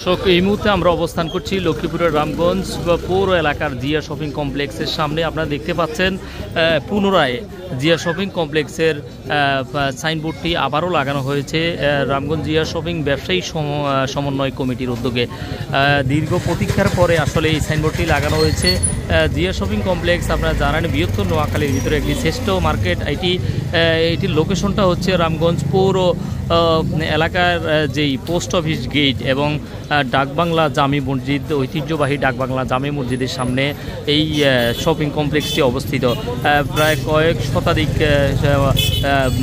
দর্শক, এই মুহূর্তে আমরা অবস্থান করছি লক্ষ্মীপুরের রামগঞ্জ পৌর এলাকার জিয়া শপিং কমপ্লেক্সের সামনে। আপনারা দেখতে পাচ্ছেন পুনরায় জিয়া শপিং কমপ্লেক্সের সাইনবোর্ডটি আবারও লাগানো হয়েছে রামগঞ্জ জিয়া শপিং ব্যবসায়ী সমন্বয় কমিটির উদ্যোগে। দীর্ঘ প্রতীক্ষার পরে আসলে এই সাইনবোর্ডটি লাগানো হয়েছে। জিয়া শপিং কমপ্লেক্স আপনারা জানেন বৃহত্তর নোয়াখালীর ভিতরে একটি শ্রেষ্ঠ মার্কেট। এটির লোকেশনটা হচ্ছে রামগঞ্জ পৌর এলাকার যেই পোস্ট অফিস গেট এবং ডাকবাংলা জামি মসজিদ, ঐতিহ্যবাহী ডাকবাংলা জামি মসজিদের সামনে এই শপিং কমপ্লেক্সটি অবস্থিত। প্রায় কয়েক শতাধিক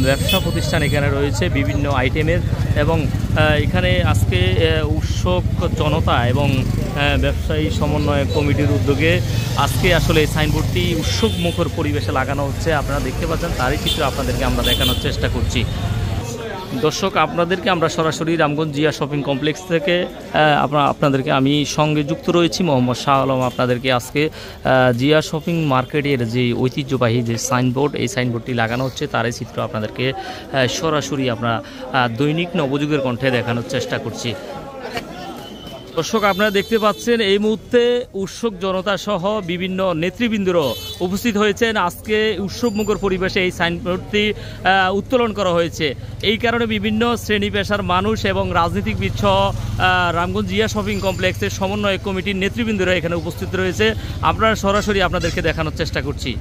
ব্যবসা প্রতিষ্ঠান এখানে রয়েছে বিভিন্ন আইটেমের, এবং এখানে আজকে উৎসুক জনতা এবং ব্যবসায়ী সমন্বয় কমিটির উদ্যোগে আজকে আসলে এই সাইনবোর্ডটি উৎসুক মুখর পরিবেশে লাগানো হচ্ছে। আপনারা দেখতে পাচ্ছেন, তারই চিত্র আপনাদেরকে আমরা দেখানোর চেষ্টা করছি। দর্শক, আপনাদেরকে আমরা সরাসরি রামগঞ্জ জিয়া শপিং কমপ্লেক্স থেকে আপনাদেরকে আমি সঙ্গে যুক্ত রয়েছি মোহাম্মদ শাহ আলম। আপনাদেরকে আজকে জিয়া শপিং মার্কেটের যে ঐতিহ্যবাহী যে সাইনবোর্ড, এই সাইনবোর্ডটি লাগানো হচ্ছে তারই চিত্র আপনাদেরকে সরাসরি আমরা দৈনিক নবযুগের কণ্ঠে দেখানোর চেষ্টা করছি। দর্শক, আপনারা দেখতে পাচ্ছেন এই মুহূর্তে উৎসুক জনতা সহ বিভিন্ন নেতৃবৃন্দরা উপস্থিত হয়েছেন। আজকে উৎসবমুখর পরিবেশে এই সাইনবোর্ডটি উত্তোলন করা হয়েছে। এই কারণে বিভিন্ন শ্রেণী পেশার মানুষ এবং রাজনীতিবিদ সহ রামগঞ্জ জিয়া শপিং কমপ্লেক্সের সমন্বয় কমিটির নেতৃবৃন্দরা এখানে উপস্থিত রয়েছে। আপনারা সরাসরি আপনাদেরকে দেখানোর চেষ্টা করছি।